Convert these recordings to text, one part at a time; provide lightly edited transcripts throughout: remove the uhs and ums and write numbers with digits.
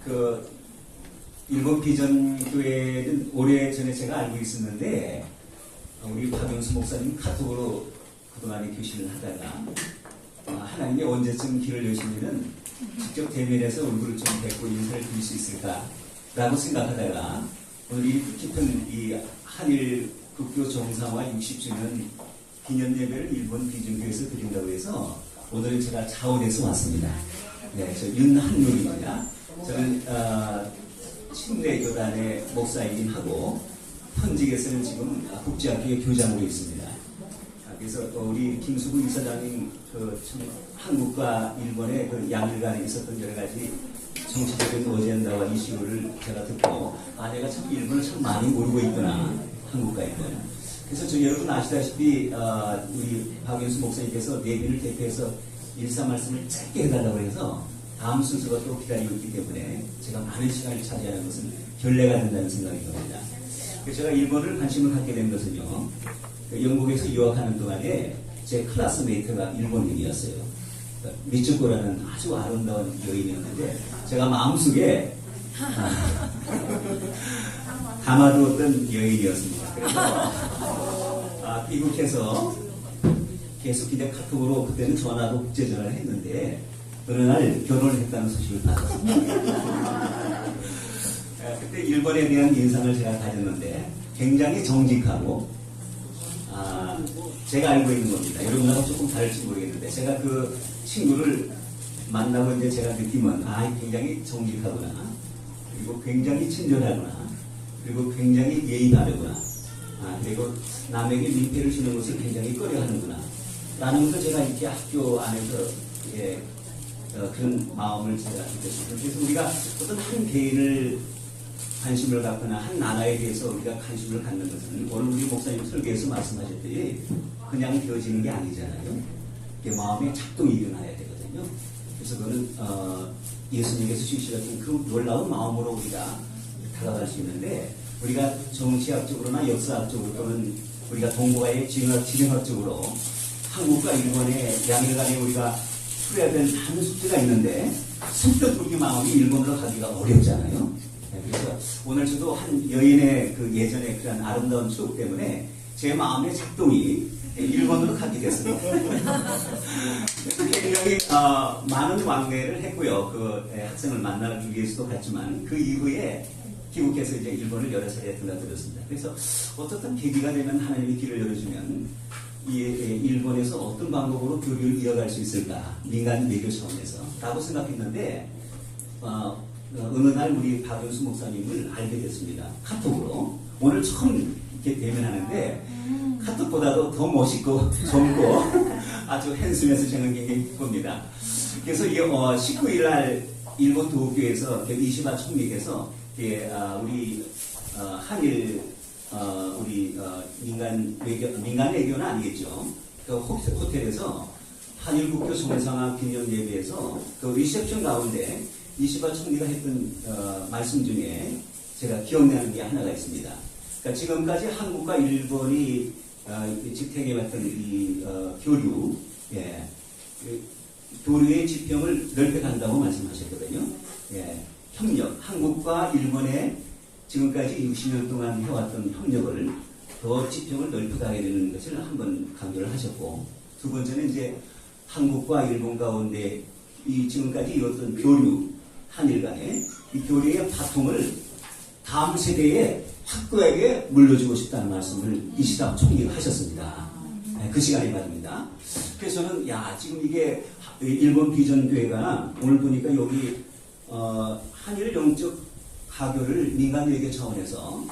그 일본 비전교회는 오래전에 제가 알고 있었는데 우리 박영수 목사님 카톡으로 그동안에 교신을 하다가 하나님이 언제쯤 길을 여시면은 직접 대면해서 얼굴을 좀 뵙고 인사를 드릴 수 있을까라고 생각하다가 오늘 이 뜻깊은 이 한일 국교 정상화 60주년 기념 예배를 일본 비전교회에서 드린다고 해서 오늘은 제가 자원해서 왔습니다. 네, 저 윤한용입니다. 저는 침례 교단의 목사이긴 하고 현직에서는 지금 국제학교의 교장으로 있습니다. 그래서 우리 김수구 이사장님 한국과 일본의 그 양일 간에 있었던 여러 가지 정치적인 어젠다와 이슈를 제가 듣고 내가 참 일본을 참 많이 모르고 있구나, 한국과 일본. 그래서 저 여러분 아시다시피 우리 박윤수 목사님께서 내빈을 대표해서 일사 말씀을 짧게 해달라고 해서 다음 순서가 또 기다리고 있기 때문에 제가 많은 시간을 차지하는 것은 결례가 된다는 생각이 듭니다. 제가 일본을 관심을 갖게 된 것은요, 영국에서 유학하는 동안에 제 클래스메이트가 일본인이었어요. 미츠코라는 아주 아름다운 여인이었는데 제가 마음속에 담아두었던 여인이었습니다. 그래서 귀국해서 계속 이제 카톡으로 그때는 전화도 국제전화를 했는데 어느 날 결혼을 했다는 소식을 받았습니다. 그때 일본에 대한 인상을 제가 가졌는데 굉장히 정직하고 제가 알고 있는 겁니다. 여러분하고 조금 다를지 모르겠는데 제가 그 친구를 만나고 이제 제가 느낌은 굉장히 정직하구나, 그리고 굉장히 친절하구나, 그리고 굉장히 예의 바르구나, 그리고 남에게 민폐를 주는 것을 굉장히 꺼려하는구나 라는 것을 제가 이렇게 학교 안에서 그런 마음을 제가 느꼈습니다. 그래서 우리가 어떤 한 개인을 관심을 갖거나 한 나라에 대해서 우리가 관심을 갖는 것은 오늘 우리 목사님 설교에서 말씀하셨듯이 그냥 되어지는 게 아니잖아요. 마음에 작동이 일어나야 되거든요. 그래서 그거는 예수님께서 주시는 그 놀라운 마음으로 우리가 다가갈 수 있는데, 우리가 정치학적으로나 역사학적으로 또는 우리가 동북아의 지정학적으로 한국과 일본의 양일 간에 우리가 풀어야 될 많은 숙제가 있는데 선뜻 우리 마음이 일본으로 가기가 어렵잖아요. 그래서 오늘 저도 한 여인의 그 예전에 그런 아름다운 추억 때문에 제 마음의 작동이 일본으로 가게 됐습니다. 굉장히 많은 왕래를 했고요. 그 학생을 만나기 위해서도 갔지만 그 이후에 귀국해서 이제 일본을 여러 차례 들러들었습니다. 그래서 어떻든 계기가 되면 하나님이 길을 열어주면 일본에서 어떤 방법으로 교류를 이어갈 수 있을까, 민간 외교 차원에서 라고 생각했는데 어느 날 우리 박윤수 목사님을 알게 됐습니다. 카톡으로. 오늘 처음 이렇게 대면하는데 카톡보다도 더 멋있고 젊고 아주 핸섬해서 저는 굉장히 기쁩니다. 그래서 19일 날 일본 도쿄에서 이시바 총리께서 우리 한일 우리 민간 외교는 아니겠죠. 그 호텔에서 한일 국교 정상화 기념 예배에서 그 리셉션 가운데 이시바 총리가 했던 말씀 중에 제가 기억나는 게 하나가 있습니다. 그러니까 지금까지 한국과 일본이 지탱해왔던 이 교류, 교류의 지평을 넓혀간다고 말씀하셨거든요. 협력, 한국과 일본의 지금까지 60년 동안 해왔던 협력을 더 지평을 넓혀가야 되는 것을 한번 강조를 하셨고, 두 번째는 이제 한국과 일본 가운데 이 지금까지 이었던 교류, 한일 간의 이 교류의 바통을 다음 세대에 확고하게 물려주고 싶다는 말씀을 이시다 총리가 하셨습니다. 그 시간이 말입니다. 그래서 저는 지금 이게 일본 비전교회가 오늘 보니까 여기 한일 영적 가교를 민간 외교 차원에서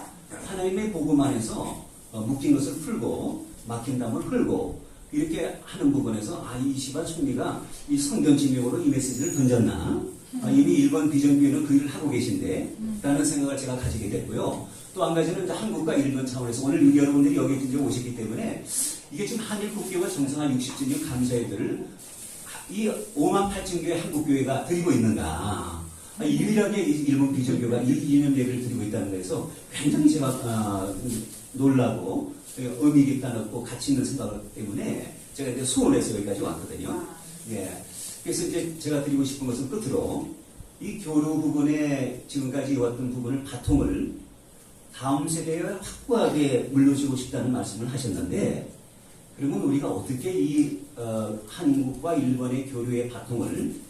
하나님의 복음 안에서 묶인 것을 풀고 막힌 담을 풀고 이렇게 하는 부분에서 이시바 총리가 이 성경 지명으로 이 메시지를 던졌나, 이미 일본 비전교회는 그 일을 하고 계신데 라는 생각을 제가 가지게 됐고요. 또 한 가지는 한국과 일본 차원에서 오늘 여러분들이 여기 이제 오셨기 때문에 이게 지금 한일 국교가 정상화 60주년 감사회들을 이 5만 8천 교회 한국교회가 드리고 있는가, 유일하게 일본 비전교회가 이 기념 예배를 드리고 있다는 거에서 굉장히 제가 놀라고 의미 깊다고 가치 있는 생각 때문에 제가 이제 수원에서 여기까지 왔거든요. 그래서 이제 제가 드리고 싶은 것은 끝으로 이 교류 부분에 지금까지 이어왔던 부분을 바통을 다음 세대에 확고하게 물려주고 싶다는 말씀을 하셨는데, 그러면 우리가 어떻게 이 한국과 일본의 교류의 바통을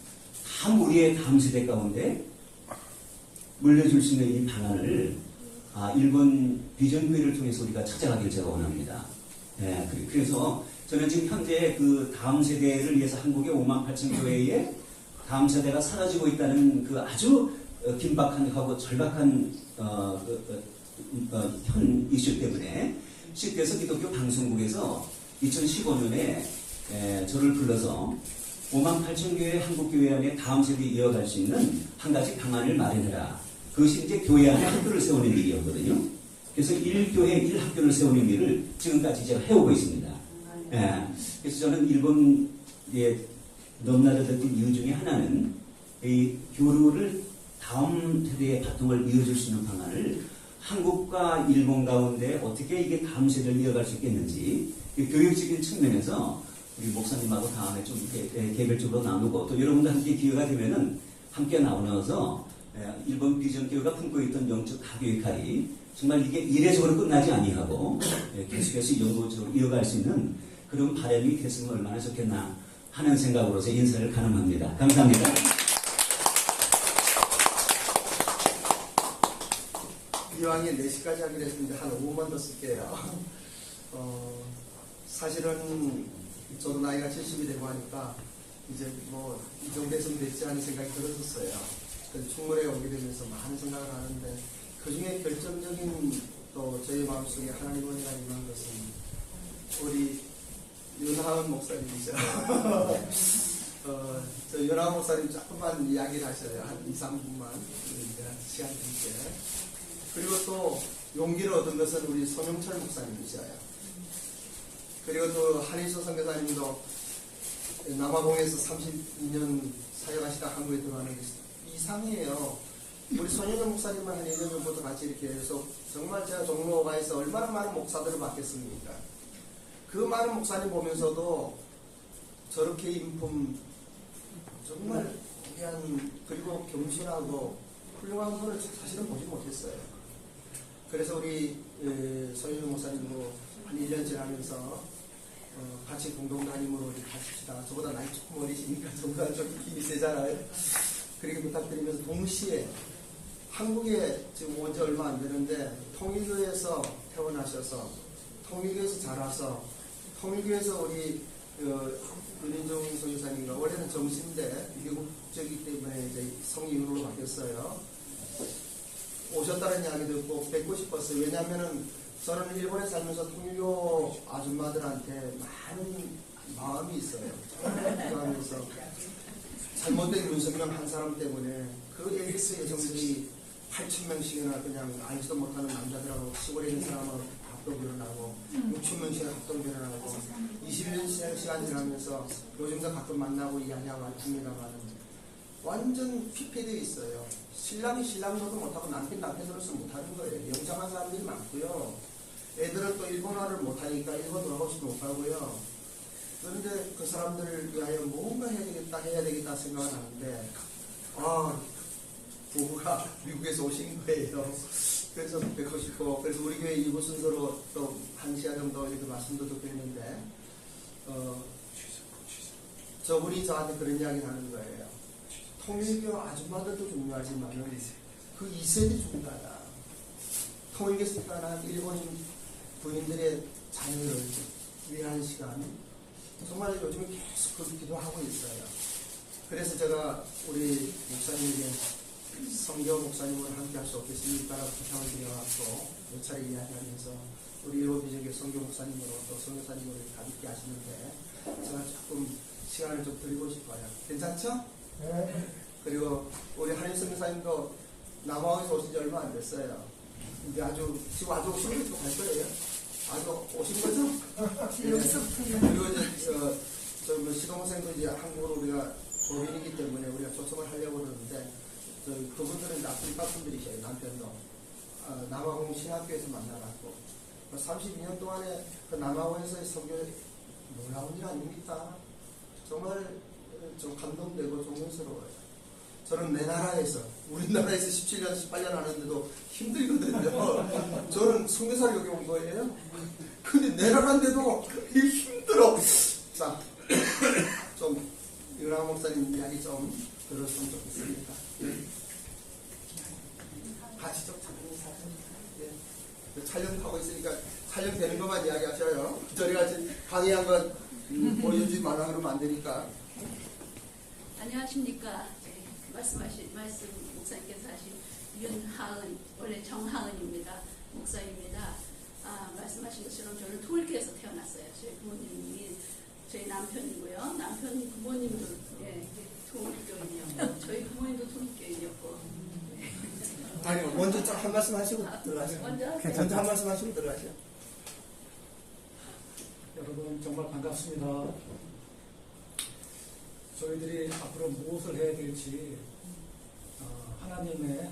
우리의 다음 세대 가운데 물려줄 수 있는 이 방안을 일본 비전교회를 통해서 우리가 찾아가길 제가 원합니다. 네, 그래서 저는 지금 현재 그 다음 세대를 위해서 한국의 58,000 교회에 다음 세대가 사라지고 있다는 그 아주 긴박하고 절박한 현 이슈 때문에 시대에서 기독교 방송국에서 2015년에 저를 불러서 58,000 교회 한국교회 안에 다음 세대에 이어갈 수 있는 한 가지 방안을 마련해라. 그것이 이제 교회 안에 학교를 세우는 일이었거든요. 그래서 1교회 1학교를 세우는 일을 지금까지 제가 해오고 있습니다. 그래서 저는 일본에 넘나들었던 이유 중에 하나는 이 교류를 다음 세대의 바통을 이어줄 수 있는 방안을 한국과 일본 가운데 어떻게 이게 다음 세대를 이어갈 수 있겠는지 교육적인 측면에서 우리 목사님하고 다음에 좀 이렇게 개별적으로 나누고 또 여러분들 함께 기회가 되면은 함께 나누어서 일본 비전교회가 품고 있던 영적 가교 역할이 정말 이게 이례적으로 끝나지 아니하고 계속해서 영구적으로 이어갈 수 있는 그런 바람이 됐으면 얼마나 좋겠나 하는 생각으로서 인사를 가능합니다. 감사합니다. 이왕에 4시까지 하기로 했는데 한 5분만 더 쓸게요. 사실은 저도 나이가 70이 되고 하니까 이제 뭐 이 정도 했으면 됐지 하는 생각이 들었었어요. 그래서 충무로에 오게 되면서 많은 생각을 하는데 그 중에 결정적인 또 저희 마음속에 하나님 은혜가 임한 것은 우리 윤하은 목사님이죠. 저 윤하은 목사님 조금만 이야기를 하셔요. 한 2, 3분만 시간 드릴게. 그리고 또 용기를 얻은 것은 우리 손영철 목사님이셔요. 그리고 또 한일수 선교사님도 남아공에서 32년 사역하시다 한국에 들어가는 게 이상이에요. 우리 손영철 목사님은 한 1년 전부터 같이 이렇게 해서 정말 제가 종로가에서 얼마나 많은 목사들을 맡겠습니까? 그 많은 목사님 보면서도 저렇게 인품 정말 귀한 그리고 겸손하고 훌륭한 분을 사실은 보지 못했어요. 그래서 우리 손영철 목사님도 한 1년 지나면서 같이 공동단임으로 이렇게 가십시다. 저보다 나이 조금 어리시니까 저보다 좀 힘이 세잖아요. 그렇게 부탁드리면서 동시에 한국에 지금 온 지 얼마 안 되는데 통일교에서 태어나셔서 통일교에서 자라서 통일교에서 우리 윤인종 선교사님과 원래는 정신대 미국적이기 때문에 이제 성인으로 바뀌었어요. 오셨다는 이야기 듣고 뵙고 싶었어요. 왜냐하면은 저는 일본에 살면서 통일교 아줌마들한테 많은 마음이 있어요. 그러면서 잘못된 윤석열 한 사람 때문에 그 AS 여성들이 8,000명씩이나 그냥 알지도 못하는 남자들하고 시골에 있는 사람은 합동 결혼하고 6,000명씩이나 합동 결혼하고 21년 시간 지나면서 요즘도 가끔 만나고 이야기하고 합니다만 완전 피폐되어 있어요. 신랑이 신랑 노릇 못하고 남편 노릇을 못하는 거예요. 영장한 사람들이 많고요. 애들은 또 일본어를 못하니까 일본 돌아가지도 못하고요. 그런데 그 사람들을 위하여 뭔가 해야 되겠다 생각을 하는데 부부가 미국에서 오신 거예요. 그래서 뵙고 싶고 그래서 우리 교회 2부 순서로 또 1시간 정도 이렇게 말씀도 듣고 있는데 저분이 저한테 그런 이야기를 하는 거예요. 통일교 아줌마들도 중요하지만 그 2세대 중요하다. 통일교에서 태어난 일본인 부인들의 자녀를 위한 시간 정말 요즘에 계속 그 기도하고 있어요. 그래서 제가 우리 목사님에게 성교 목사님을 함께 할 수 없겠습니까? 부탁을 드려갖고 몇 차례 이야기하면서 우리 일본 비전교 성교 목사님으로 또 성교사님으로 가볍게 하시는데 제가 조금 시간을 좀 드리고 싶어요. 괜찮죠? 네. 그리고 우리 한일 성교사님도 남아에서 오신 지 얼마 안 됐어요. 근데 지금 아주 오신 거 갈 거예요. 아주 오신 거죠? 네. 그리고 이제 뭐 시동생도 이제 한국으로 우리가 조인이기 때문에 우리가 초청을 하려고 그러는데 그분들은 아프리카 분들이셔요. 남편도 남아공 신학교에서 만나갖고 32년 동안에 그 남아공에서의 선교에 놀라운 일 아닙니까? 정말 좀 감동되고 존경스러워요. 저는 내 나라에서, 우리나라에서 17년, 18년 하는데도 힘들거든요. 저는 선교사를 여기 온 거예요. 근데 내 나라인데도 힘들어. 자, 좀 유랑 목사님 이야기 좀 들었으면 좋겠습니다. 가시죠. 예. 촬영하고 있으니까 촬영되는 것만 이야기하셔요. 저희가 지금 강의한 건 보여주지 말라 그러면 안 되니까. 안녕하십니까. 말씀 목사님께서 하신 윤하은, 원래 정하은입니다. 목사입니다. 말씀하신 것처럼 저는 통일교에서 태어났어요. 저희 부모님이 저희 남편이고요. 남편 부모님도 통일교인이었고 저희 부모님도 통일교인이었고. 아니 먼저 좀 한 말씀 하시고 들어가시죠. 먼저 먼저 한 말씀 하시고 들어가시죠. 여러분 정말 반갑습니다. 저희들이 앞으로 무엇을 해야 될지 하나님의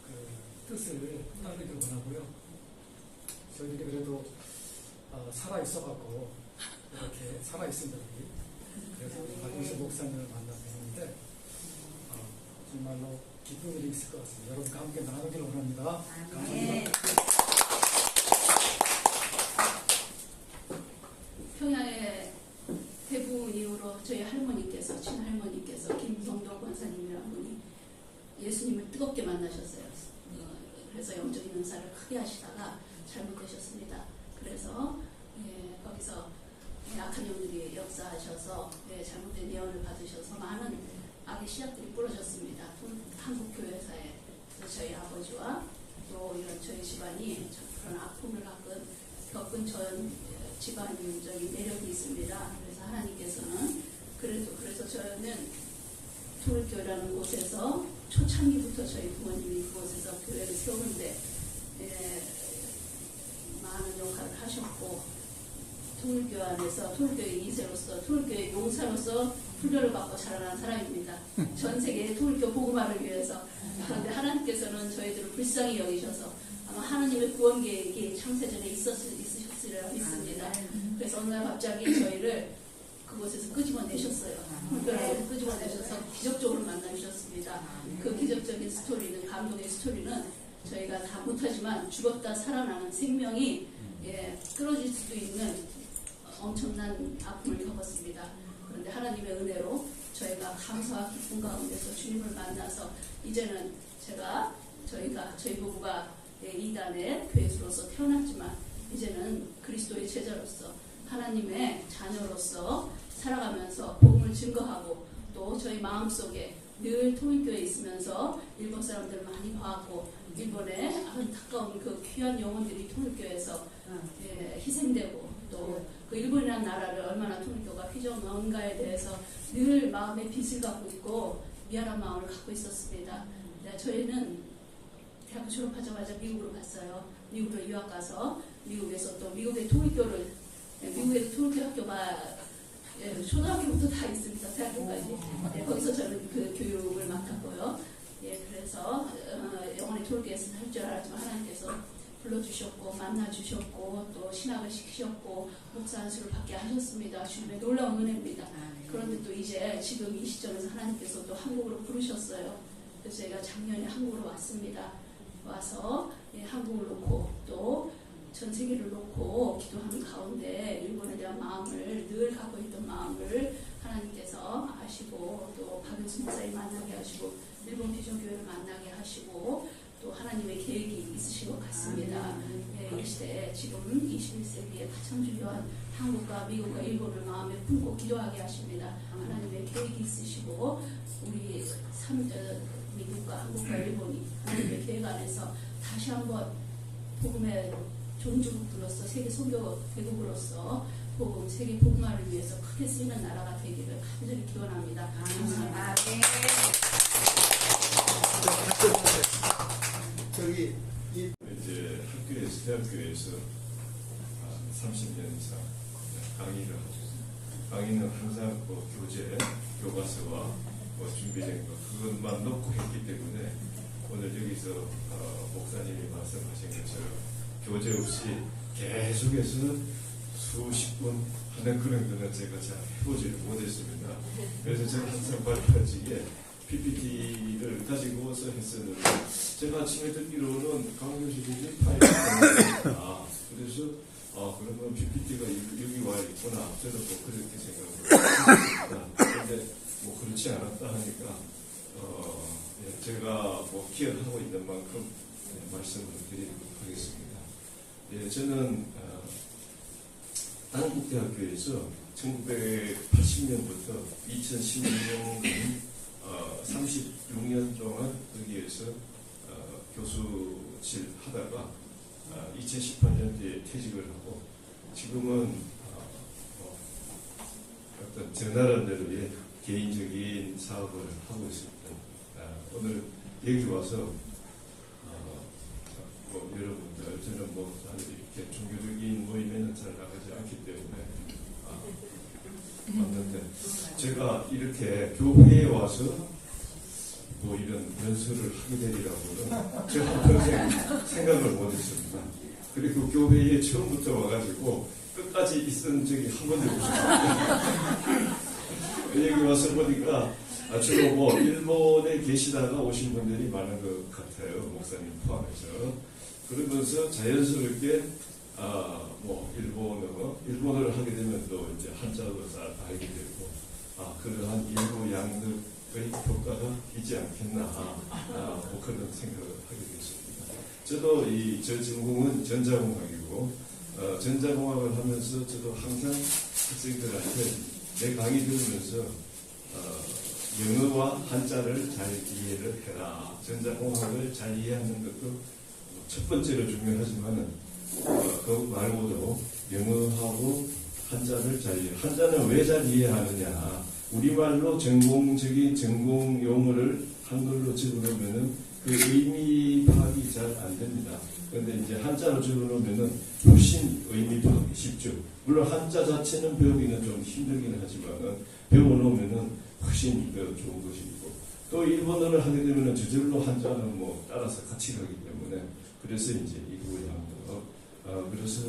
그 뜻을 따르기를 원하고요. 저희들이 그래도 살아 있어갖고 이렇게 살아 있습니다. 그래서 박윤수 목사님을 만나뵀는데 정말로 기쁜 일이 있을 것 같습니다. 여러분과 함께 나누기를 원합니다. 감사합니다. 평양의 대부분 이후로 저희 할머니께서, 친할머니께서 김성도 권사님이라는 분이 예수님을 뜨겁게 만나셨어요. 그래서 영적인 은사를 크게 하시다가 잘못되셨습니다. 그래서 거기서 악한 영들이 역사하셔서 잘못된 예언을 받으셔서 많은 악의 씨앗들이 부러졌습니다. 한국 교회사에. 그래서 저희 아버지와 또 이런 저희 집안이 그런 아픔을 겪은 전 집안적인 내력이 있습니다. 그래서 하나님께서는 그래서 저는 통일교회라는 곳에서 초창기부터 저희 부모님이 그곳에서 교회를 세우는데 많은 역할을 하셨고, 통일교회 안에서 통일교회 2세로서 통일교회 용사로서 훈련을 받고 자라난 사람입니다. 전 세계의 통일교 복음화를 위해서. 그런데 하나님께서는 저희들을 불쌍히 여기셔서 아마 하나님의 구원 계획이 창세전에 있으셨으리라 믿습니다. 그래서 어느 날 갑자기 저희를 그곳에서 끄집어내셨어요. 통일교회에서 끄집어내셔서 기적적으로 만나주셨습니다. 그 기적적인 스토리는, 감동의 스토리는 저희가 다 못하지만 죽었다 살아나는 생명이 끊어질 수도 있는 엄청난 아픔을 겪었습니다. 그런데 하나님의 은혜로 저희가 감사와 기쁨 가운데서 주님을 만나서 이제는 저희 부부가 이단의 교회수로서 태어났지만 이제는 그리스도의 제자로서 하나님의 자녀로서 살아가면서 복음을 증거하고, 또 저희 마음속에 늘 통일교회에 있으면서 일본 사람들을 많이 봐왔고, 일본의 안타까운 그 귀한 영혼들이 통일교회에서 희생되고, 또 그 일본이라는 나라를 얼마나 통일교가 휘저어놓은가에 대해서 늘 마음에 빚을 갖고 있고 미안한 마음을 갖고 있었습니다. 저희는 대학교 졸업하자마자 미국으로 갔어요. 미국으로 유학 가서 미국에서 또 미국의 통일교를, 미국에도 통일교 학교가 초등학교부터 다 있습니다. 대학교까지. 거기서 저는 그 교육을 맡았고요. 그래서 영원히 통일교에서 할 줄 알았지만 하나님께서 불러주셨고 만나주셨고 또 신학을 시키셨고 목사 안수를 받게 하셨습니다. 주님의 놀라운 은혜입니다. 그런데 또 이제 지금 이 시점에서 하나님께서 또 한국으로 부르셨어요. 그래서 제가 작년에 한국으로 왔습니다. 와서 한국을 놓고 또 전 세계를 놓고 기도하는 가운데 일본에 대한 마음을 늘 갖고 있던 마음을 하나님께서 아시고, 또 박윤수 목사님 만나게 하시고 일본 비전교회를 만나게 하시고 또 하나님의 계획이 있으신 것 같습니다. 이 시대에 지금 21세기에 가장 중요한 한국과 미국과 일본을 마음에 품고 기도하게 하십니다. 하나님의 계획이 있으시고 우리 미국과 한국과 일본이 하나님의 계획 안에서 다시 한번 복음의 종주국으로서 세계 선교 대국으로서 복음, 세계 복음화를 위해서 크게 쓰이는 나라가 되기를 간절히 기원합니다. 감사합니다. 저기 이제 학교에서, 대학교에서 30년 이상 강의를 하고 있습니다. 강의는 항상 교재, 교과서와 준비된 것, 그것만 놓고 했기 때문에 오늘 여기서 목사님이 말씀하신 것처럼 교재 없이 계속해서 수십 번 하는 그런 거는 제가 잘 해보지를 못했습니다. 그래서 제가 항상 발표하기에 PPT를 가지고서 했었는데 제가 아침에 듣기로는 강교수님이 파일을 그래서 그러면 PPT가 여기 와 있구나. 저는 뭐 그렇게 생각을 했습니다. 그런데 뭐 그렇지 않았다 하니까 예, 제가 뭐 기억하고 있는 만큼 말씀을 드리도록 하겠습니다. 예, 저는 한국대학교에서 1980년부터 2016년까지 36년 동안 여기에서 교수실 하다가 2018년도에 퇴직을 하고 지금은 어떤 전나라대로의 개인적인 사업을 하고 있습니다. 오늘 여기 와서 뭐 여러분들 저는 뭐 이렇게 종교적인 모임에는 잘 나가지 않기 때문에 왔는데 제가 이렇게 교회에 와서 뭐 이런 연설을 하게 되리라고는 제가 평생 생각을 못했습니다. 그리고 교회에 처음부터 와가지고 끝까지 있은 적이 한 번도 없었습니다. 여기 와서 보니까 주로 뭐 일본에 계시다가 오신 분들이 많은 것 같아요. 목사님 포함해서. 그러면서 자연스럽게 뭐 일본어를 하게 되면 또 이제 한자로 알게 되고 그러한 일부 양득의 효과가 있지 않겠나 뭐 그런 생각을 하게 됐습니다. 저도 저 전공은 전자공학이고 전자공학을 하면서 저도 항상 학생들한테 내 강의 들으면서 영어와 한자를 잘 이해를 해라. 전자공학을 잘 이해하는 것도 첫 번째로 중요하지만은 그거 말고도 영어하고 한자를 잘 이해. 한자는 왜 잘 이해하느냐? 우리말로 전공적인 전공 용어를 한글로 적어놓으면은 그 의미 파악이 잘 안 됩니다. 그런데 이제 한자로 적어놓으면은 훨씬 의미 파악이 쉽죠. 물론 한자 자체는 배우기는 좀 힘들긴 하지만은 배워놓으면은 훨씬 더 좋은 것이고 또 일본어를 하게 되면은 저절로 한자는 뭐 따라서 같이 가기 때문에 그래서 이제 이거 양도 그래서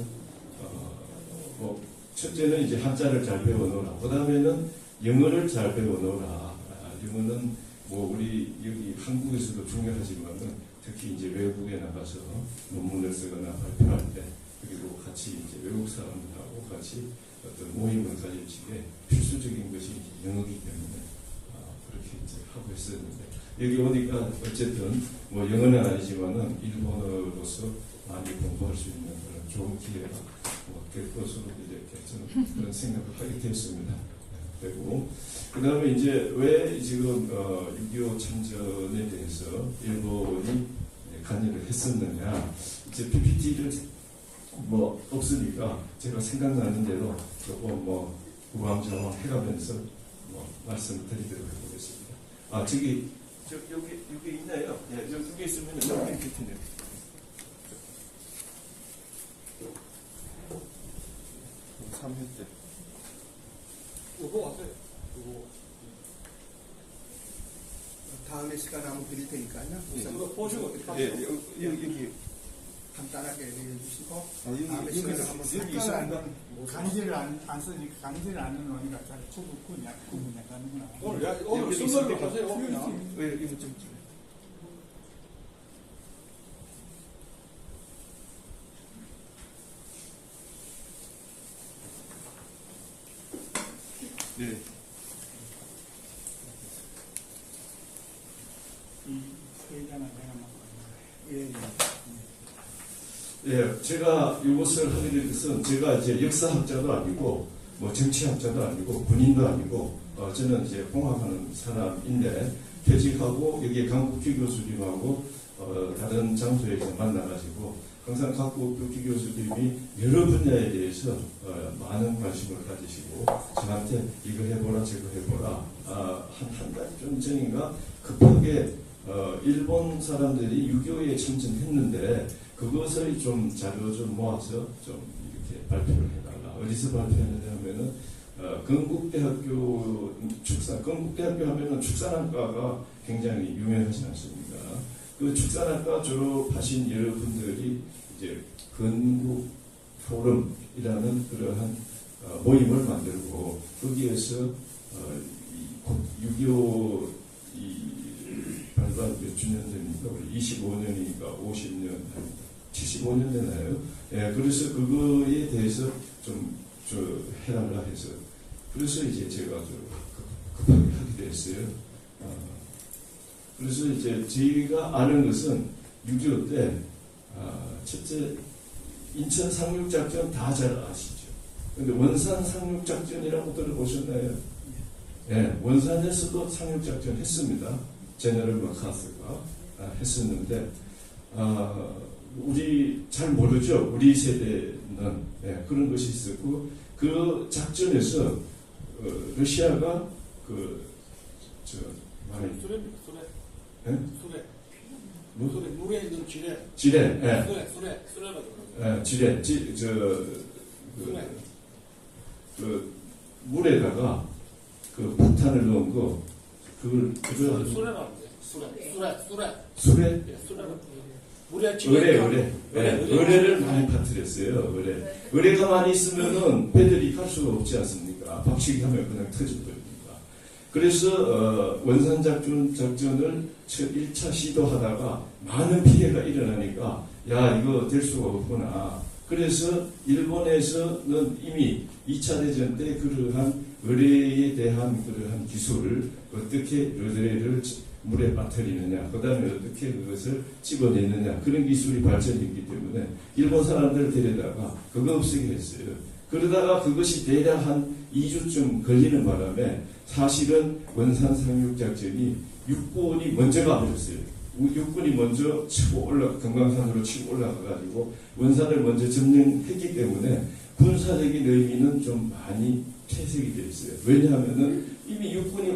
뭐 첫째는 이제 한자를 잘 배워놓으라. 그 다음에는 영어를 잘 배워놓으라. 영어는 뭐 우리 여기 한국에서도 중요하지만은 특히 이제 외국에 나가서 논문을 쓰거나 발표할 때 그리고 같이 이제 외국 사람들하고 같이 어떤 모임을 가질 적에 필수적인 것이 이제 영어이기 때문에 그렇게 이제 하고 있었는데 여기 오니까 어쨌든 뭐 영어는 아니지만은 일본어로서 많이 공부할 수 있는 그런 좋은 기회가 될 것으로 이렇게 저는 그런 생각을 하게 되었습니다. 되고 그 다음에 이제 왜 지금 6.25 참전에 대해서 일본이 관여를 했었느냐 이제 PPT를 뭐 없으니까 제가 생각나는 대로 조금 뭐 우왕좌왕 해가면서 뭐 말씀드리도록 해보겠습니다. 저기 여기 있나요? 네, 여기 있으면 여기 PPT네요. 때. 이거 왔어요. 이거 다음에 시간 한번 드릴 테니까요. 이거 보시고 여기 간단하게 얘기해 주시고 여기 다음에 시간에 한번 여기 있습니다. 강제를 안 쓰니까 강제를 안 넣으니까 잘 구분야 가는구나. 오늘 선물로 가세요. 그냥. 왜 이거 좀 네. 이 회장은 내가 먹고 예, 제가 이것을 하게 된 것은 제가 이제 역사학자도 아니고 뭐 정치학자도 아니고 군인도 아니고 저는 이제 공학하는 사람인데 퇴직하고 여기 강국규 교수님하고 다른 장소에서 만나가지고 항상 강국규 교수님이 여러 분야에 대해서 많은 관심을 가지시고 저한테 이거 해보라 저거 해보라 한 달 좀 전인가 급하게 일본 사람들이 6.25에 참전했는데 그것을 좀 자료 좀 모아서 좀 이렇게 발표를 해달라. 어디서 발표했느냐 하면은 건국대학교 건국대학교 하면은 축산학과가 굉장히 유명하지 않습니까? 그 축산학과 졸업하신 여러분들이 이제 건국 포럼이라는 그러한 모임을 만들고 거기에서 6.25 발발 몇 주년 됩니까? 25년이니까 50년, 75년 되나요? 예, 그래서 그거에 대해서 좀 해달라 해서 그래서 이제 제가 급하게 하게 됐어요. 그래서 이제 저희가 아는 것은 6.25 때 첫째 인천 상륙작전 다 잘 아시죠? 근데 원산 상륙작전이라고 들어보셨나요? 예, 원산에서도 상륙작전 했습니다. 제너럴 마카스가 했었는데 우리 잘 모르죠. 우리 세대는 그런 것이 있었고 그 작전에서 러시아가 물에 있는 지뢰. 지뢰, 물에다가 그 폭탄을 넣은 거, 의뢰를 많이 퍼뜨렸어요. 의뢰가 많이 있으면은 배들이 갈 수가 없지 않습니까? 박치기 하면 그냥 터져버립니다. 그래서 원산작전을 1차 시도하다가 많은 피해가 일어나니까 야 이거 될 수가 없구나. 그래서 일본에서는 이미 2차 대전 때 그러한 의뢰에 대한 그러한 기술을 어떻게 의뢰를 물에 빠뜨리느냐, 그 다음에 어떻게 그것을 집어내느냐, 그런 기술이 발전했기 때문에 일본 사람들을 데려다가 그거 없애게 했어요. 그러다가 그것이 대략 한 2주쯤 걸리는 바람에 사실은 원산 상륙작전이 육군이 먼저 가버렸어요. 육군이 먼저 금강산으로 치고 올라가가지고 원산을 먼저 점령했기 때문에 군사적인 의미는 좀 많이 퇴색이 되어 있어요. 왜냐하면은 이미 육군이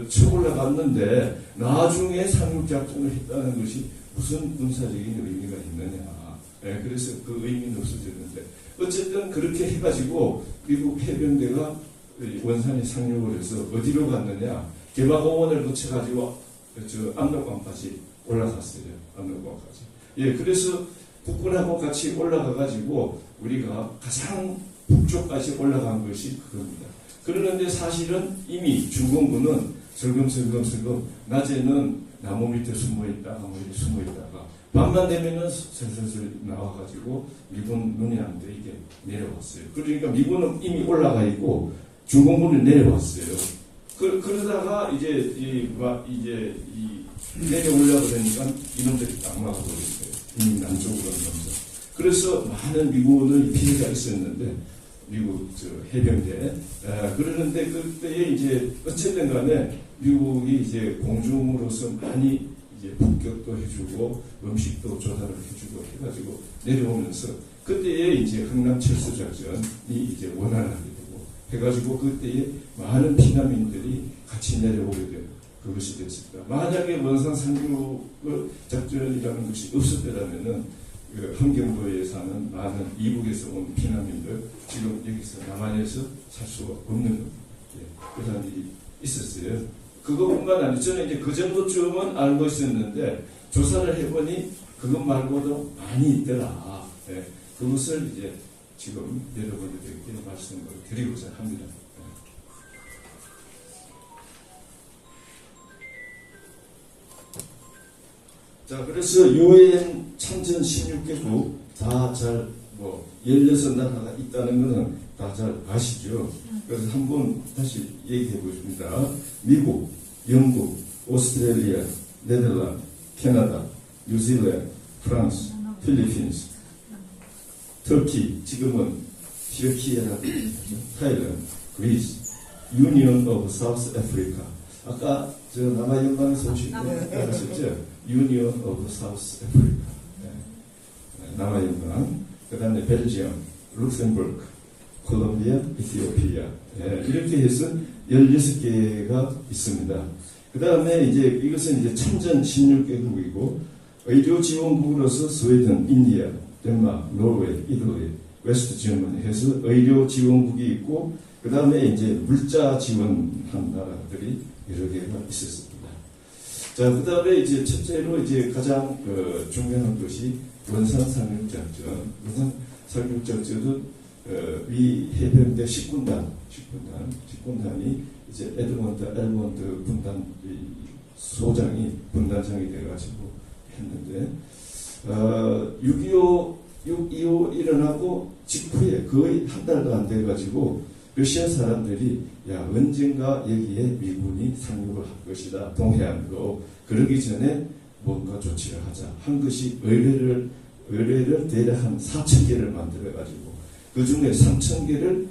치고 올라갔는데 나중에 상륙작전을 했다는 것이 무슨 군사적인 의미가 있느냐. 그래서 그 의미는 없어졌는데 어쨌든 그렇게 해가지고 미국 해병대가 원산에 상륙을 해서 어디로 갔느냐. 개마공원을 거쳐가지고 압록강까지 올라갔어요. 압록강까지. 예, 그래서 북군하고 같이 올라가가지고 우리가 가장 북쪽까지 올라간 것이 그겁니다. 그러는데 사실은 이미 중공군은 슬금슬금 낮에는 나무 밑에 숨어있다가 숨어있다가 밤만 되면은 슬슬 나와가지고 미군 눈이 안 보이게 내려왔어요. 그러니까 미군은 이미 올라가 있고 중공군은 내려왔어요. 그러다가 이제 내려오려고 그러니까 이놈들이 딱 막아버렸어요. 이미 남쪽으로 넘어서. 그래서 많은 미군의 피해가 있었는데 미국 해병대 그러는데 그때에 이제 어쨌든 간에 미국이 이제 공중으로서 많이 이제 폭격도 해주고 음식도 조달을 해주고 해가지고 내려오면서 그때에 이제 흥남 철수 작전이 이제 원활하게 되고 해가지고 그때에 많은 피난민들이 같이 내려오게 되고 그것이 됐습니다. 만약에 원산 상륙 작전이라는 것이 없었더라면은 함경도에 사는 많은 이북에서 온 피난민들 지금 여기서 남한에서 살 수가 없는 그런 일이 있었어요. 그것뿐만 아니라 저는 이제 그 정도쯤은 알고 있었는데 조사를 해보니 그것 말고도 많이 있더라. 그것을 이제 지금 여러분들에게 말씀을 드리고자 합니다. 자, 그래서 UN 참전 16개국 다 잘 16나라가 있다는 것은 다 잘 아시죠? 그래서 한번 다시 얘기해 보겠습니다. 미국, 영국, 오스트레일리아, 네덜란드, 캐나다, 뉴질랜드, 프랑스, 필리핀스, 터키, 지금은 튀르키예라고 하죠. 타일랜드, 그리스, 유니언 오브 사우스 아프리카. 아까 남아연방에서 오신 분 아셨죠? 유니언 오브 사우스 아프리카. 남아연방. 그 다음에 벨지엄, 룩셈부르크, 콜롬비아, 이티오피아. 이렇게 해서 16개가 있습니다. 그 다음에 이제 이것은 이제 참전 16개국이고 의료 지원국으로서 스웨덴, 인디아, 덴마크, 노르웨이, 이탈리, 웨스트 저머니 해서 의료 지원국이 있고 그 다음에 이제 물자 지원한 나라들이 여러 개가 있었습니다. 자, 그 다음에 이제 첫째로 이제 가장 중요한 것이 원산 상륙작전. 상륙작전은 미 해병대 10군단이 이제 엘몬드 분단 소장이 분단장이 돼가지고 했는데 6.25 일어나고 직후에 거의 한 달도 안 돼가지고 러시아 사람들이 야 언젠가 여기에 미군이 상륙을 할 것이다 동해안으로 그러기 전에 뭔가 조치를 하자 한 것이 의뢰를 대략 한 4,000개를 만들어가지고 그 중에 3,000개를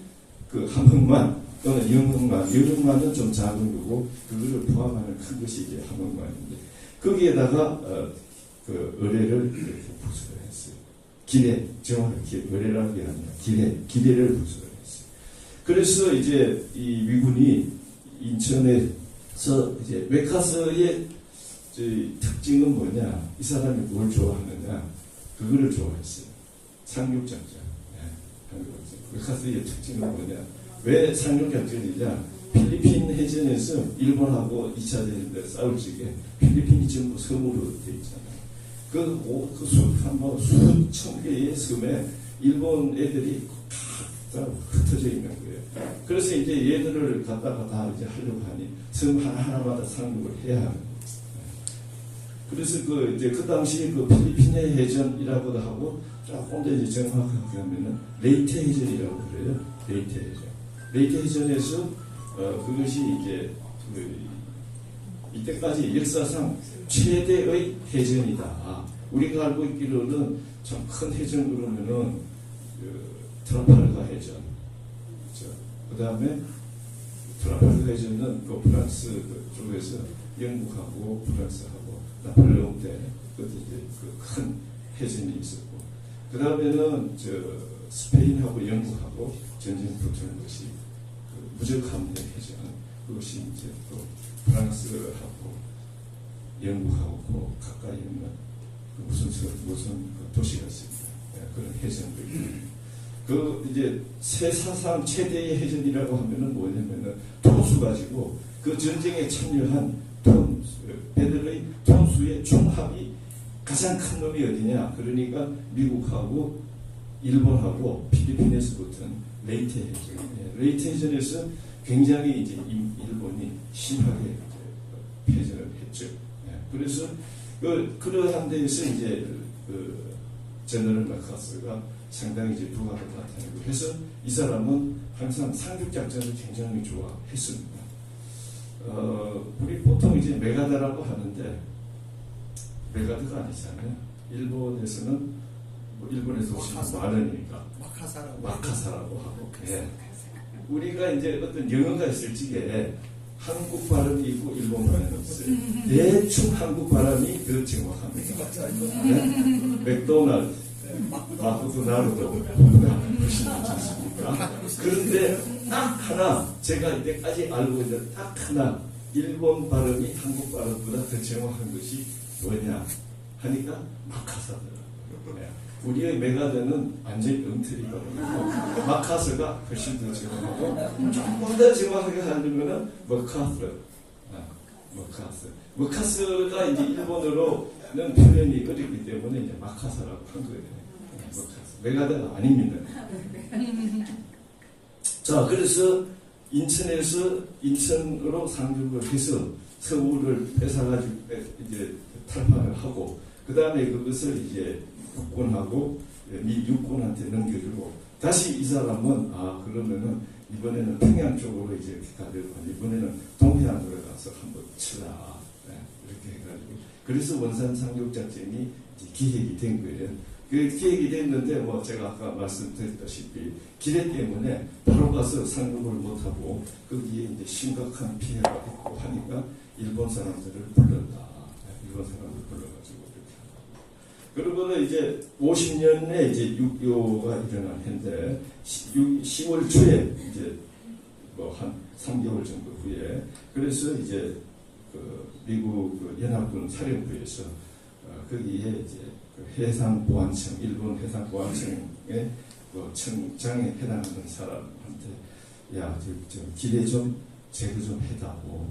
그 함흥만 또는 영흥만은 좀 작은 거고 그거를 포함하는 큰 것이 이제 함흥만인데 거기에다가 그 의뢰를 이렇게 부수를 했어요. 기뢰 정확히 의뢰라는 게 아니라 기뢰를 부수를 했어요. 그래서 이제 이 미군이 인천에서 이제 메카스의 특징은 뭐냐? 이 사람이 뭘 좋아하느냐? 그거를 좋아했어요. 상륙작전. 메카스의 특징은 뭐냐? 왜 상륙작전이냐? 필리핀 해전에서 일본하고 2차 대전 때 싸울 적에 필리핀이 전부 섬으로 돼 있잖아요. 수천 개의 섬에 일본 애들이 다 흩어져 있는 거예요. 그래서 이제 얘들을 갖다가 다 이제 하려고 하니 섬 하나하나마다 상륙을 해야 하는 거예요. 그래서 그 당시 그 필리핀의 해전이라고도 하고 조금 더 이제 정확하게 하면은 레이테 해전이라고 그래요. 레이테 해전에서 그것이 이제 이때까지 역사상 최대의 해전이다. 우리가 알고 있기로는 좀 큰 해전 그러면은 트라팔가 해전. 그 다음에 트라팔가 해전은 그 프랑스 쪽에서 영국하고 프랑스하고 나폴레옹 때 그때 이제 그 큰 해전이 있었고 그 다음에는 스페인하고 영국하고 전쟁 붙은 것이 그 무적함대 해전 그것이 이제 또 프랑스하고 영국하고 가까이 있는 무슨 도시가 있습니다. 그런 해전들. 그 이제 세사상 최대의 해전이라고 하면은 뭐냐면은 톤수 가지고 그 전쟁에 참여한 배들의 톤수의 총합이 가장 큰 놈이 어디냐? 그러니까 미국하고 일본하고 필리핀에서 붙은 레이테 해전. 레이테 해전에서 굉장히 이제 일본이 심하게 패전을 했죠. 그래서 그러한 데에서 이제 제너럴 마카스가 상당히 이제 부각을 나타내고 해서 이 사람은 항상 상륙작전을 굉장히 좋아했습니다. 우리 보통 이제 메가다라고 하는데 메가드가 아니잖아요. 일본에서는 일본에서 오시는 많으니까 마카사라고 하고 우리가 이제 어떤 영어가 있을 적에 한국 발음이 있고 일본 발음이 있어요. 대충 한국 발음이 더 정확합니다. 맥도날드, 마크도나르도 훨씬 괜찮습니까? 그런데 딱 하나 제가 이때까지 알고 있는 딱 하나 일본 발음이 한국 발음보다 더 정확한 것이 뭐냐 하니까 마카사더라고요. 우리의 메가드는 완전히 엉터리거든요. 마카스가 훨씬 더 정확하고 조금 더 정확하게 하려면은 머카스가 이제 일본어로는 표현이 어렵기 때문에 이제 마카사라고 한 거예요. 메가드가 아닙니다. 자, 그래서 인천으로 상륙을 해서 서울을 뺏어가지고 이제 탈환을 하고 그 다음에 그것을 이제 국군하고 미 육군한테 넘겨주고 다시 이 사람은 그러면은 이번에는 평양 쪽으로 이제 가려고 하니 이번에는 동해안으로 가서 한번 치라 이렇게 해가지고 그래서 원산 상륙작전이 기획이 된 거예요. 그 기획이 됐는데 뭐 제가 아까 말씀드렸다시피 기뢰 때문에 바로 가서 상륙을 못하고 거기에 이제 심각한 피해가 있고 하니까 일본 사람들을 불렀다. 일본 사람들 불러가지고 그러고는 이제 50년에 이제 6.25가 일어난 해인데 10월 초에 이제 뭐 한 3개월 정도 후에 그래서 이제 그 미국 연합군 사령부에서 거기에 이제 그 해상보안청 일본 해상보안청의 그 청장에 해당하는 사람한테 야, 기뢰 좀 제거 좀 해다고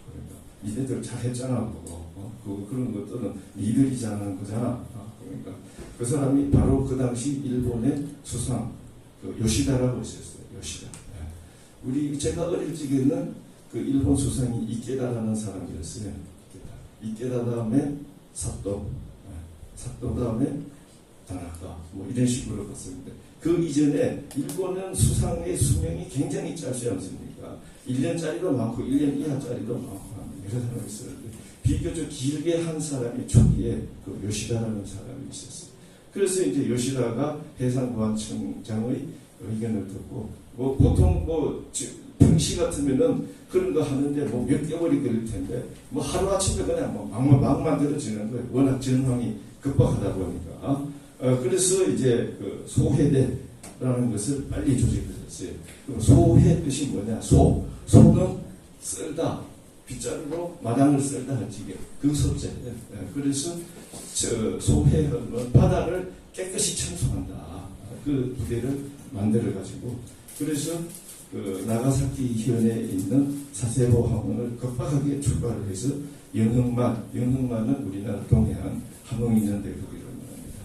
그러니까 니네들 잘 했잖아 그거 그런 것들은 니들이 잘하는 거잖아. 그러니까 그 사람이 바로 그 당시 일본의 수상 그 요시다라고 있었어요. 요시다. 제가 어릴 적에는 그 일본 수상이 이케다라는 사람이었어요. 이케다 다음에 사또 다음에 다나카 뭐 이런 식으로 갔습니다. 그 이전에 일본은 수상의 수명이 굉장히 짧지 않습니까? 1년짜리도 많고 1년 이하짜리도 많고 여러 사람이 있었는데 비교적 길게 한 사람이 초기에 그 요시다라는 사람이 있었어요. 그래서 이제 요시다가 해상보안청장의 의견을 듣고 뭐 보통 뭐 평시 같으면은 그런 거 하는데 뭐 몇 개월이 걸릴 텐데 뭐 하루아침에 그냥 뭐 막 만들어지는 거예요. 워낙 전황이 급박하다 보니까. 그래서 이제 그 소해대라는 것을 빨리 조직했어요. 그럼 소해 뜻이 뭐냐? 소는 쓸다. 빗자루로 마당을 쓸다 할지게 그 소자예요. 그래서 소해는 바다를 깨끗이 청소한다. 그 부대를 만들어 가지고 그래서 그 나가사키 현에 있는 사세보 함원을 급박하게 출발을 해서 영흥만은 우리나라 동해안 함흥 있는데 거기로 말합니다.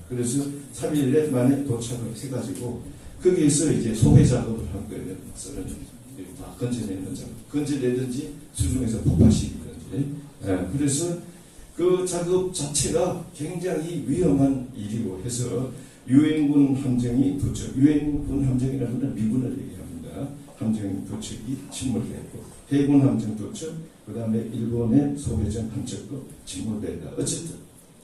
그래서 3일 만에 도착을 해가지고 거기에서 이제 소해 작업을 한 거예요. 썰은 다 건져내는 작업, 건져내든지 수중에서 폭파시키든지. 그래서 그 작업 자체가 굉장히 위험한 일이고 해서 유엔군 함정이 도착, 유엔군 함정이라는 건 미군을 얘기합니다. 함정 도착이 침몰됐고 해군 함정 도착, 그 다음에 일본의 소해전 함정도 침몰된다.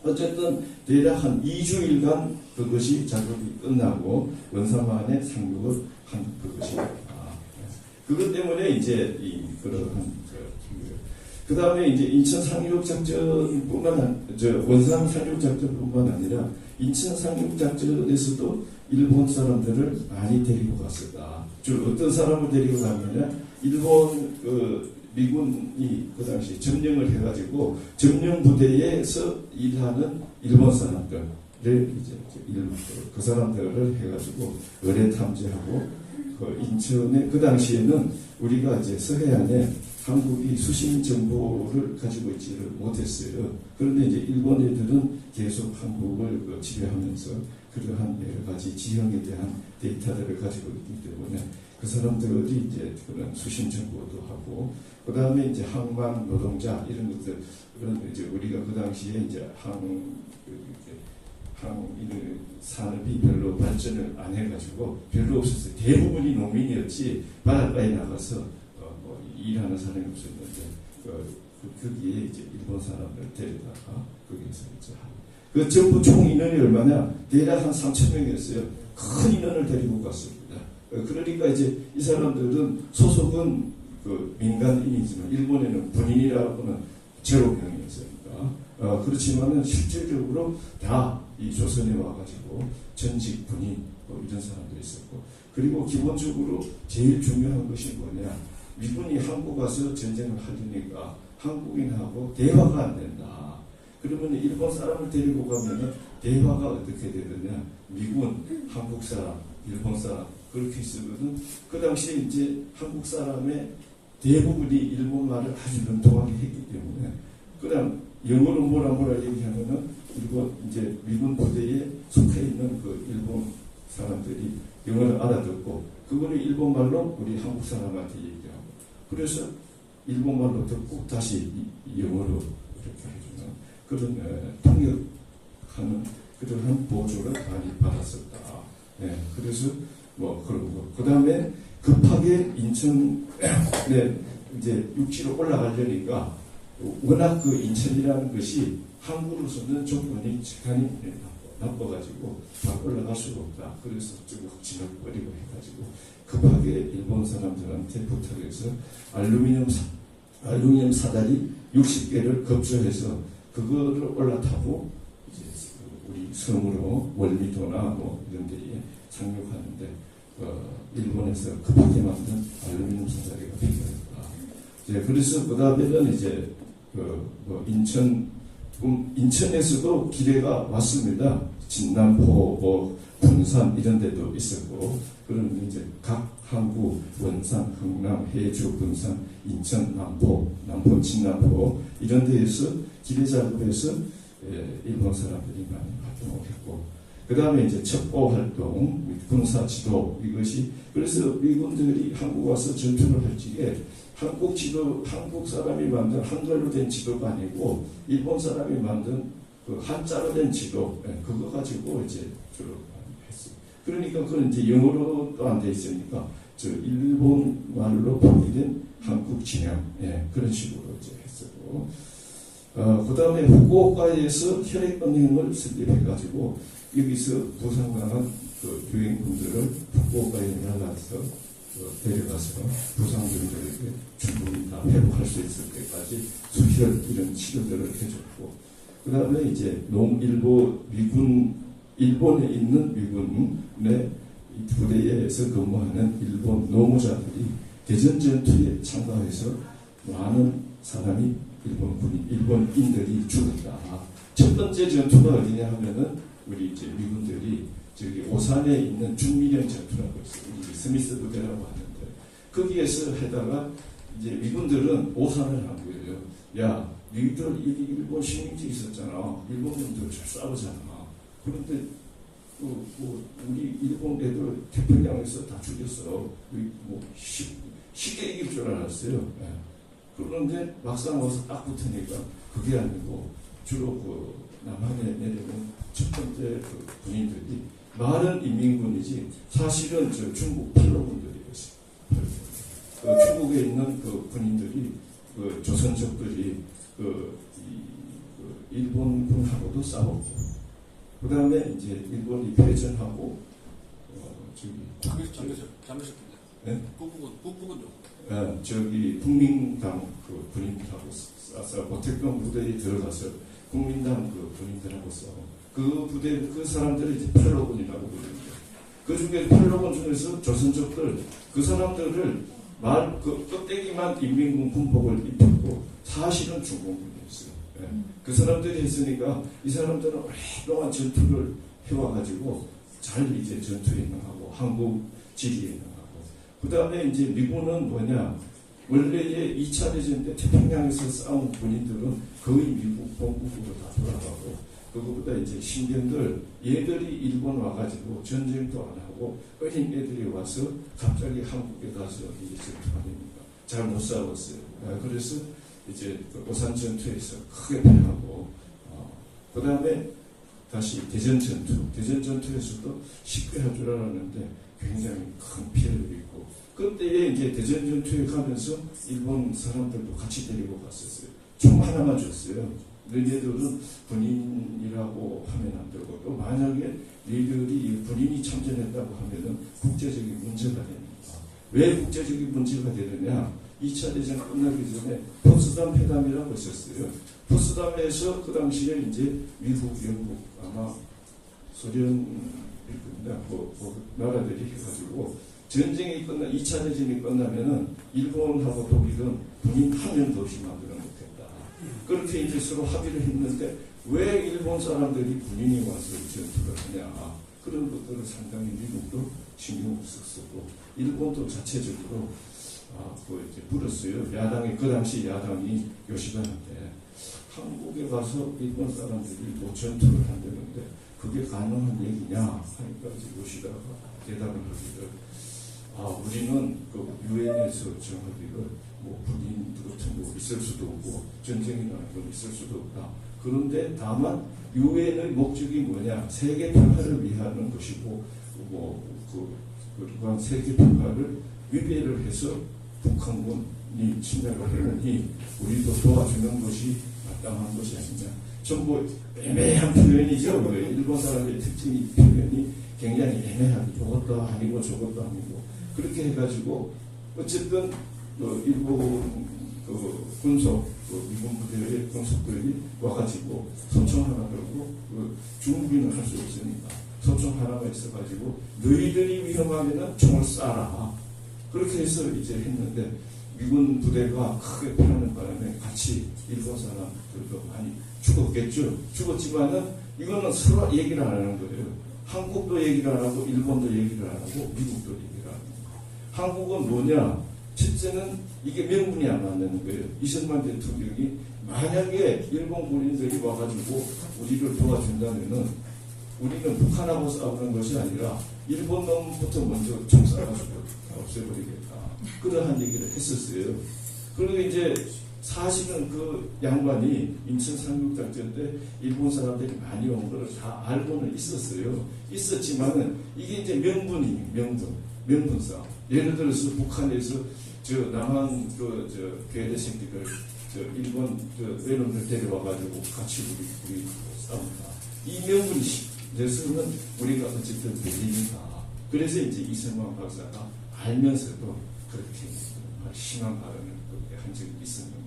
어쨌든 대략 한 2주일간 그것이 작업이 끝나고 원사만에 상륙을 한 그것이 그것 때문에 이제 그러한 그 다음에 이제 인천 상륙 작전뿐만 원산 상륙 작전뿐만 아니라 인천 상륙 작전에서도 일본 사람들을 많이 데리고 갔었다. 주로 어떤 사람을 데리고 가느냐? 일본 미군이 그 당시 점령을 해가지고 점령 부대에서 일하는 일본 사람들을 이제 그 사람들을 해가지고 의뢰 탐지하고 그 인천에 그 당시에는 우리가 이제 서해안에 한국이 수신 정보를 가지고 있지를 못했어요. 그런데 이제 일본 애들은 계속 한국을 지배하면서 그러한 여러 가지 지형에 대한 데이터들을 가지고 있기 때문에 그 사람들이 이제 그런 수신 정보도 하고 그 다음에 이제 항만 노동자 이런 것들 그런 이제 우리가 그 당시에 이제 산업이 별로 발전을 안 해가지고 별로 없었어요. 대부분이 농민이었지 바닷가에 나가서 뭐 일하는 사람이 없었는데 거기에 이제 일본 사람들 데려다가 거기에서 이제 그 전부 총 인원이 얼마냐? 대략 한 3,000명이었어요. 큰 인원을 데리고 갔습니다. 그러니까 이제 이 사람들은 소속은 그 민간인이지만 일본에는 군인이라고는 제로명이었으니까 그렇지만은 실질적으로 다 이 조선에 와가지고 전직 군인 뭐 이런 사람들이 있었고 그리고 기본적으로 제일 중요한 것이 뭐냐? 미군이 한국 와서 전쟁을 하려니까 한국인하고 대화가 안 된다. 그러면 일본 사람을 데리고 가면은 대화가 어떻게 되느냐? 미군, 한국 사람, 일본 사람 그렇게 있으거든. 그 당시에 이제 한국 사람의 대부분이 일본 말을 아주 능통하게 했기 때문에 그다음 영어로 뭐라 얘기하면은 일본 이제 미군 부대에 속해 있는 그 일본 사람들이 영어를 알아듣고 그거는 일본 말로 우리 한국 사람한테 얘기하고 그래서 일본 말로 듣고 다시 영어로 이렇게 해주는 그런 통역하는 그러한 보조를 많이 받았었다. 그래서 뭐 그런 거. 그 다음에 급하게 인천에 이제 육지로 올라가려니까 워낙 그 인천이라는 것이 항구로서는 조건이 시간이 나빠가지고 다 올라갈 수가 없다. 그래서 쭉 진흙버리고 해가지고 급하게 일본 사람들한테 부탁해서 알루미늄 사다리 60개를 급조해서 그거를 올라타고 이제 우리 섬으로 월미도나 뭐 이런 데에 상륙하는데 일본에서 급하게 만든 알루미늄 사다리가 필요했다. 그래서 그 다음에는 이제 뭐 인천에서도 기뢰가 왔습니다. 진남포, 뭐 군산 이런 데도 있었고, 그런 이제 각 항구, 원산, 흥남, 해주, 군산, 인천, 남포, 진남포 이런 데에서 지배 작업에서 일본 사람들이 많이 활동을 했고, 그 다음에 이제 첩보 활동, 군사 지도 이것이, 그래서 미군들이 한국 와서 전투를 할 적에 한국 지도, 한국 사람이 만든 한글로 된 지도가 아니고 일본 사람이 만든 그 한자로 된 지도, 그거 가지고 이제 주로 했어요. 그러니까 그건 이제 영어로도 안 돼 있으니까 저 일본 말로 번역된 한국 진영, 그런 식으로 이제 했었고, 그 다음에 후쿠오카에서 혈액은행을 설립해가지고 여기서 부상당한 그 유행군들을 후쿠오카에 날라서 데려가서 부상군들에게 충분히 다 회복할 수 있을 때까지 수혈 이런 치료들을 해줬고, 그 다음에 이제 일본에 있는 미군의 부대에서 근무하는 일본 노무자들이 대전 전투에 참가해서 많은 사람이 일본인들이 죽었다. 첫 번째 전투가 어디냐 하면은 우리 이제 미군들이 저기 오산에 있는 중미령 전투라고 있어요. 우리 스미스 부대라고 하는데 거기에서 하다가 이제 미군들은 오산을 한 거예요. 야, 너희들 일본 식민지 있었잖아. 일본군들 싸우잖아. 그런데 우리 일본 애들 태평양에서 다 죽였어. 뭐 쉽게 이길 줄 알았어요. 그런데 막상 와서 딱 붙으니까 그게 아니고 주로 그 남한에 내려온 첫 번째 그 군인들이 말은 인민군이지 사실은 저 중국 팔로군들이었어요. 그 중국에 있는 그 군인들이 그 조선족들이 그 일본군하고도 싸웠고, 그 다음에 이제 일본이 패전하고 잠시만요. 네? 북부군요. 저기 국민당 그 군인들하고 싸우고 태평 부대에 들어가서 국민당 그 군인들하고 싸우고, 그 부대 그 사람들이 이제 팔로군이라고 부르는데, 그 중에 팔로군 중에서 조선족들 그 사람들을 그 껍데기만 인민군 군복을 입혔고 사실은 중공군이었어요. 그 사람들이 했으니까 이 사람들은 오랫동안 전투를 해와가지고 잘 이제 전투에 나가고 한국 지리에 나가고, 그 다음에 이제 미군은 뭐냐, 원래의 2차 대전 때 태평양에서 싸운 군인들은 거의 미국 본국으로 다 돌아가고, 그거보다 이제 신병들 얘들이 일본 와가지고 전쟁도 안 하고 어린 애들이 와서 갑자기 한국에 가서 이제 전투가 되니까 잘 못 싸웠어요. 그래서 이제 그 오산 전투에서 크게 패하고, 그 다음에 다시 대전 전투에서도 쉽게 할 줄 알았는데 굉장히 큰 피해를 입고, 그때에 이제 대전 전투에 가면서 일본 사람들도 같이 데리고 갔었어요. 총 하나만 줬어요. 너희들은 군인이라고 하면 안 되고, 또 만약에 너희들이 군인이 참전했다고 하면은 국제적인 문제가 됩니다. 왜 국제적인 문제가 되느냐? 2차 대전 끝나기 전에 포츠담 회담이라고 있었어요. 포츠담에서 그 당시에 이제 미국, 영국, 아마 소련 그 나라들이 해가지고 전쟁이 2차 대전이 끝나면은 일본하고 독일은 군인 한 명도 없이 만들어 놓겠다. 그렇게 이제 서로 합의를 했는데 왜 일본 사람들이 군인이 와서 전투를 하냐. 그런 것들을 상당히 미국도 신경을 썼고, 일본도 자체적으로 이제 물었어요. 그 당시 야당이 요시다인데 한국에 가서 일본 사람들이 뭐 전투를 한다는데 그게 가능한 얘기냐 하니까 이제 요시다가 대답을 하기를, 우리는 그 유엔에서 정하기를 뭐 군인 같은 거 있을 수도 없고 전쟁이나 건 있을 수도 없다. 그런데 다만 유엔의 목적이 뭐냐, 세계 평화를 위하는 것이고, 그러한 세계 평화를 위배를 해서 북한군이 침략을 하느니 우리도 도와주는 것이 마땅한 것이 아니냐. 전부 애매한 표현이죠. 일본 사람의 특징이 표현이 굉장히 애매하게 이것도 아니고 저것도 아니고 그렇게 해가지고 어쨌든 일본 군속 미군 부대의 군속들이 와가지고 소총 하나 들고 중국인은 할 수 없으니까 소총 하나가 있어가지고 너희들이 위험하면은 총을 쏴라. 그렇게 해서 이제 했는데 미군 부대가 크게 패하는 바람에 같이 일본 사람들도 많이 죽었겠죠. 죽었지만은 이거는 서로 얘기를 안 하는 거예요. 한국도 얘기를 안 하고 일본도 얘기를 안 하고 미국도 얘기를 안 하고. 한국은 뭐냐? 첫째는 이게 명분이 안 맞는 거예요. 이승만 대통령이 만약에 일본 군인들이 와가지고 우리를 도와준다면은 우리는 북한하고 싸우는 것이 아니라 일본 놈부터 먼저 총 쏴가지고 다 없애버리겠다. 그러한 얘기를 했었어요. 그리고 이제 사실은 그 양반이 인천 상륙작전 때 일본 사람들이 많이 온 걸 다 알고는 있었어요. 있었지만은 이게 이제 명분 싸움. 예를 들어서 북한에서 저 남한 괴뢰 새끼들 일본 외놈들 데려와가지고 같이 우리 싸운다. 이 명분이 돼서는 우리가 어쨌든 밀리니까. 그래서 이제 이승만 박사가 알면서도 그렇게 심한 발언을 한 적이 있었는데.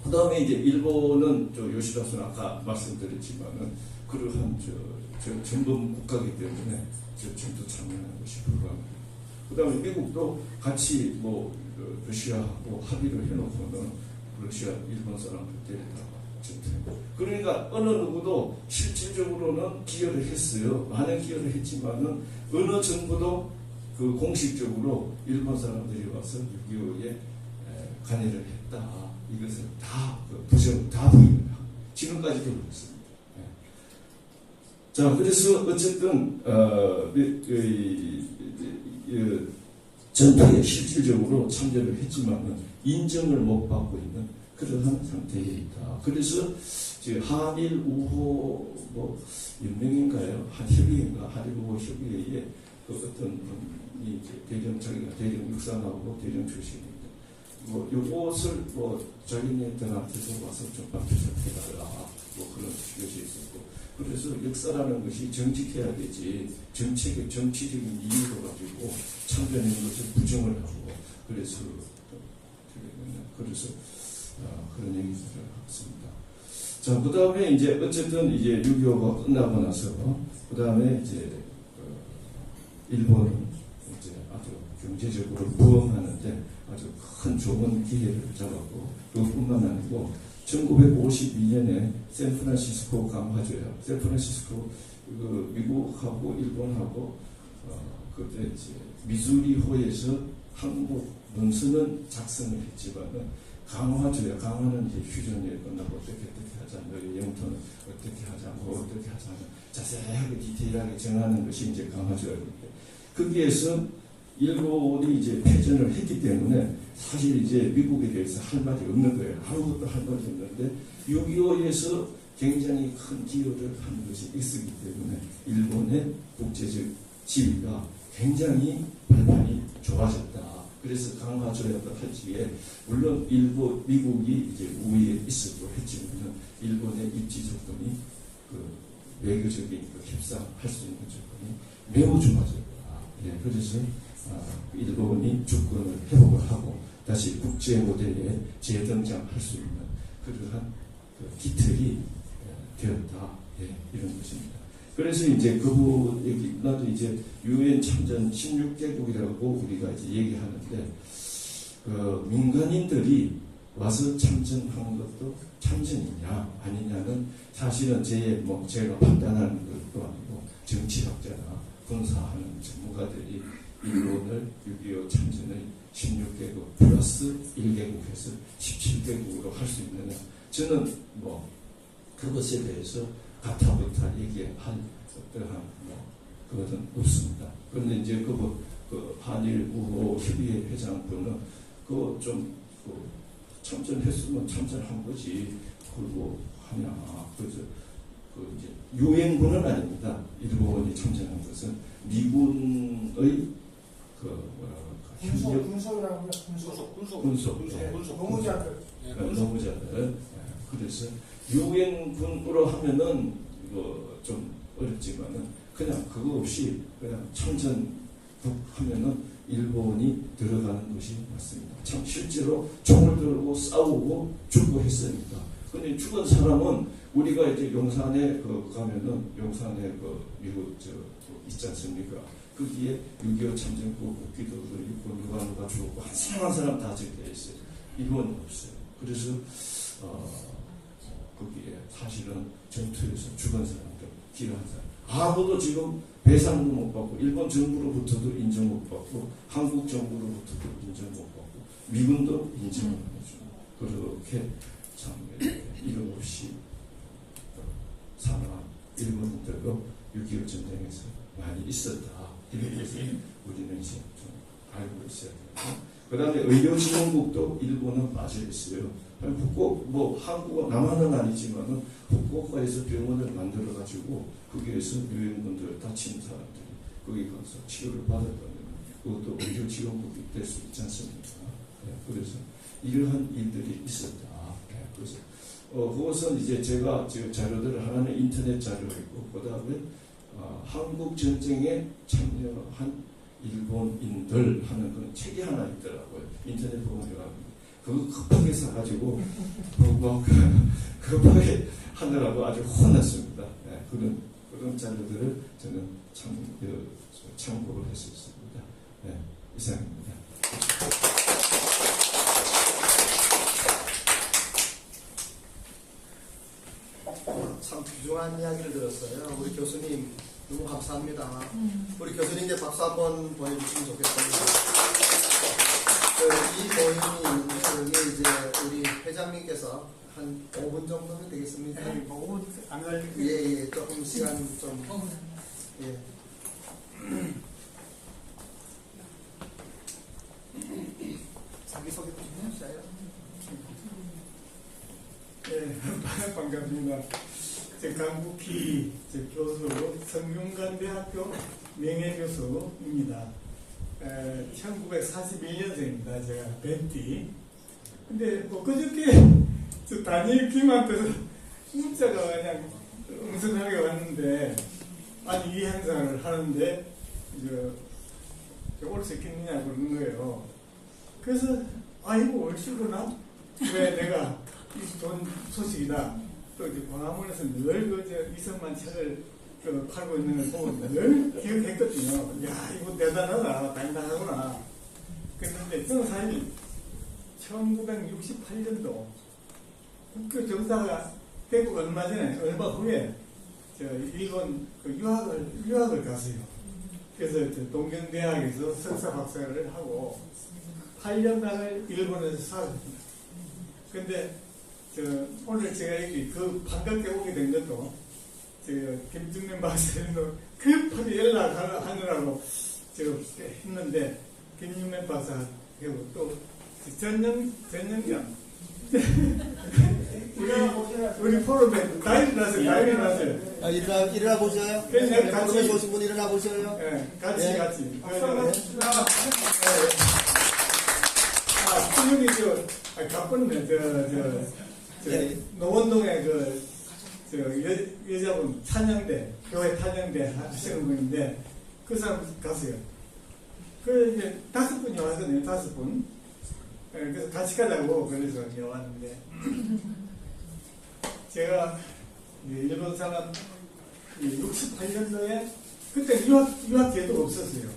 그 다음에 이제 일본은 요시다스는 아까 말씀드렸지만은 그러한 전범 국가이기 때문에 전투 참여하는 것이 불가합니다. 그 다음에 미국도 같이 러시아하고 합의를 해놓고는 러시아, 일본 사람들 데려다가 전투해. 그러니까 어느 누구도 실질적으로는 기여를 했어요. 많은 기여를 했지만은 어느 정부도 그 공식적으로 일본 사람들이 와서 6.25에 관여를 했다. 이것을 다 부인합니다. 지금까지도 그렇습니다. 자, 그래서 어쨌든 전투에 실질적으로 참여를 했지만은 인정을 못 받고 있는 그러한 상태에 있다. 그래서 한일 우호 연맹인가요? 한협의인가? 한일 우호 협의회에 그 어떤 분이 자기가 대령 육사나오고 대령 출신입니다. 요것을 자기네들한테서 와서 좀 발표해달라. 그런 것이 있었고. 그래서 역사라는 것이 정직해야 되지. 정치적인 이유로 가지고 참전하는 것을 부정을 하고. 그래서 그런 얘기를 했습니다. 자, 그 다음에 이제 어쨌든 이제 6.25가 끝나고 나서 그 다음에 이제 일본은 이제 아주 경제적으로 부흥하는데 아주 큰 좋은 기회를 잡았고 그것뿐만 아니고 1952년에 샌프란시스코 강화조약, 샌프란시스코 미국하고 일본하고 그때 이제 미주리호에서 한국 문서는 작성을 했지만은 강화조약, 강화는 이제 휴전이 끝나고 어떻게 하자, 너희 영토는 어떻게 하자, 어떻게 하자, 자세하게 디테일하게 정하는 것이 이제 강화조약인데 거기에서 일본이 이제 패전을 했기 때문에 사실 이제 미국에 대해서 할 말이 없는 거예요. 아무것도 할 말이 없는데 6.25에서 굉장히 큰 기여를 하는 것이 있었기 때문에 일본의 국제적 지위가 굉장히 발판이 좋아졌다. 그래서 강화조약을 하기에 물론 미국이 이제 우위에 있었고 했지만 일본의 입지 조건이 외교적인 협상할 수 있는 조건이 매우 좋아졌다. 그래서 일본이 주권을 회복을 하고 다시 국제 무대에 재등장할 수 있는 그러한 기틀이 되었다. 이런 것입니다. 그래서 이제 나도 이제 유엔 참전 16개국이라고 우리가 이제 얘기하는데 민간인들이 와서 참전한 것도 참전이냐 아니냐는 사실은 제가 판단하는 것도 아니고 정치학자나 군사하는 전문가들이 일본을 6.25 참전을 16개국 플러스 1개국에서 17개국으로 할 수 있느냐 저는 그것에 대해서 가타부타 얘기할 어떠한 그것은 없습니다. 그런데 이제 한일 우호 협의회 회장분은 참전했으면 참전한 거지 그리고 하냐 이제 유엔군은 아닙니다. 일본이 참전한 것은 미군의 군소라고요. 군소. 노무자들. 그래서 유엔군으로 하면은 좀 어렵지만은 그냥 그거 없이 그냥 참전하면은 일본이 들어가는 것이 맞습니다. 참 실제로 총을 들고 싸우고 죽고 했으니까. 근데 죽은 사람은 우리가 이제 용산에 가면은 용산에 미국 있지 않습니까? 거기에 6.25 참전국 국기도도 있고 누가 죽었고 한 사람 다 적혀 있어요. 일본은 없어요. 그래서 거기에 사실은 전투에서 죽은 사람들, 기여한 사람 아무도 지금 배상도 못 받고 일본 정부로부터도 인정 못 받고 한국 정부로부터도 인정 못 받고 미군도 인정을 안 해주고 그렇게 참 이름 없이 사망한 일본인들도 6.25 전쟁에서 많이 있었다. 이런 것을 우리는 이제 좀 알고 있어야 돼요. 그 다음에 의료지원국도 일본은 빠져 있어요. 뭐 한국은 남한은 아니지만은 후쿠오카에서 병원을 만들어 가지고 거기에서 유엔군들 다친 사람들이 거기 가서 치료를 받았다면 그것도 의료지원국이 될 수 있지 않습니까? 네, 그래서 이러한 일들이 있었다. 네, 그래서 그것은 이제 제가 지금 자료들을 하나는 인터넷 자료가 있고 그 다음에 한국 전쟁에 참여한 일본인들 하는 그런 책이 하나 있더라고요. 인터넷 보면 그거 급하게 사가지고 뭐 급하게 하느라고 아주 혼났습니다. 네, 그런 자료들을 저는 참고를 했었습니다. 네, 이상입니다. 참 귀중한 이야기를 들었어요. 우리 교수님 너무 감사합니다. 우리 교수님께 박수 한번 보내주시면 좋겠습니다. 이 모임이 이제 우리 회장님께서 한 5분 정도면 되겠습니까? 네, 5분 안 걸리고. 예, 조금 시간 좀. 예. 자기소개 좀 해주세요. 네, 반갑습니다. 제 강북희 교수, 성균관대학교 명예교수입니다. 1941년생입니다. 제가 벤티. 근데 뭐 그저께 저 다니엘 김한테서 문자가 그냥 응선하게 왔는데 아니 이 행사를 하는데 올 수 있겠느냐 그러는 거예요. 그래서 아이고 얼씨구나 왜 내가 이 좋은 소식이다. 또 이제 광화문에서 늘 이성만 책을 팔고 있는 걸 보고 늘 기억했거든요. 야, 이거 대단하다, 당당하구나. 그랬는데 저는 사실 1968년도 국교 정사가 되고 얼마 후에 일본 유학을 갔어요. 그래서 동경대학에서 석사 박사를 하고 8년간을 일본에서 살았습니다. 근데 오늘 제가 여기 반갑게 오게 된 것도 김중래 박사님도 급하게 연락하느라고 했는데 김중래 박사하고 또 전영경 우리 포럼에 난리 났어요. 일어나 보셔요. 네, 같이. 포럼에 오신 분 일어나 보셔요. 네, 같이. 친구이 가뿐네, 노원동에 여자분 탄영대, 교회 탄영대 하시는 분인데, 그 사람 갔어요. 이제 5분이 왔거든요, 5분. 그래서 같이 가자고, 그래서 이제 왔는데, 제가 일본 사람 68년도에, 그때 유학 기회도 없었어요.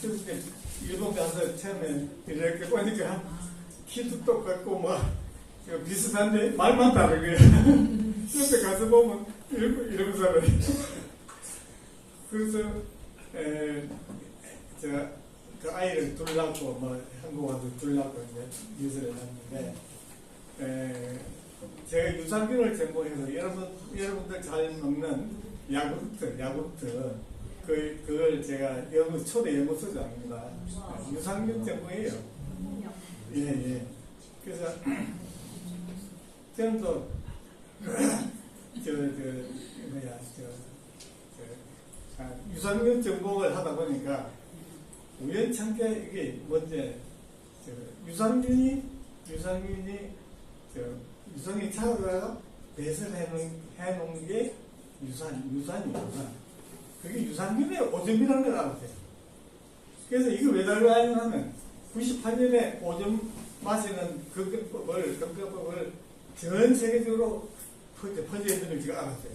그래서 이제 일본 가서 처음에 이렇게 보니까 키도 똑같고 막 비슷한데 말만 다르고요. 옆에 가서 보면 일본 사람이. 그래서 제가 그 아이를 둘 낳고 뭐 한국 와서 둘 낳고 이제 유서를 했는데 제가 유산균을 전공해서 여러분들 잘 먹는 야구르트 그걸 제가 초대 연구소장입니다. 유산균 전공이에요. 예. 그래서 저는 또 유산균 전공을 하다 보니까 우연찮게 이게 먼저 유산균이 유성이 차오르다가 배설을 해놓은 게 유산이구나. 그게 유산균의 오줌이라는 걸 알았어요. 그래서 이거 왜 달라하냐면 98년에 오줌 마시는 금격법을 전 세계적으로 퍼지했던 걸 제가 알았어요.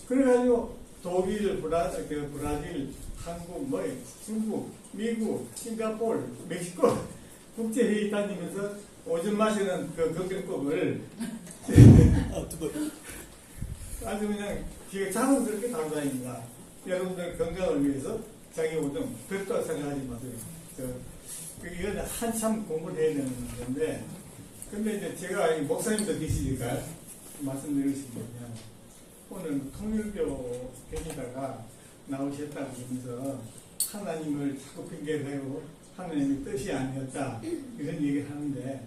그래가지고 독일, 브라질, 한국, 중국, 미국, 싱가포르, 멕시코 국제회의 다니면서 오줌 마시는 그 금격법을 아주 그냥 되게 자랑스럽게 달고 다닙니다. 여러분들 건강을 위해서 자기 오줌 별도 생각하지 마세요. 이건 한참 공부를 해야 되는 건데, 근데 이제 제가 이 목사님도 계시니까 말씀드리고 싶은 거냐, 오늘 통일교 계시다가 나오셨다고 하면서 하나님을 자꾸 핑계를 대고 하나님의 뜻이 아니었다 이런 얘기를 하는데,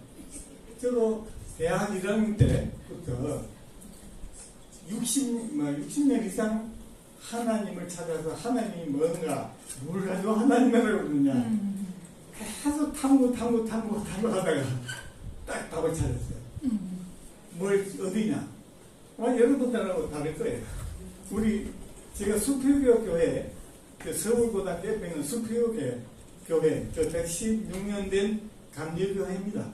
저도 대학 1학년 때부터 60년 이상 하나님을 찾아서 하나님이 뭔가 뭘 가지고 하나님을 그러느냐 계속 탐구하다가 딱 답을 찾았어요. 뭘 어디냐? 여러분들하고 다를 거예요. 제가 수표교 교회, 서울고등학교 옆에 있는 수표교 교회, 116년 된 감리교회입니다.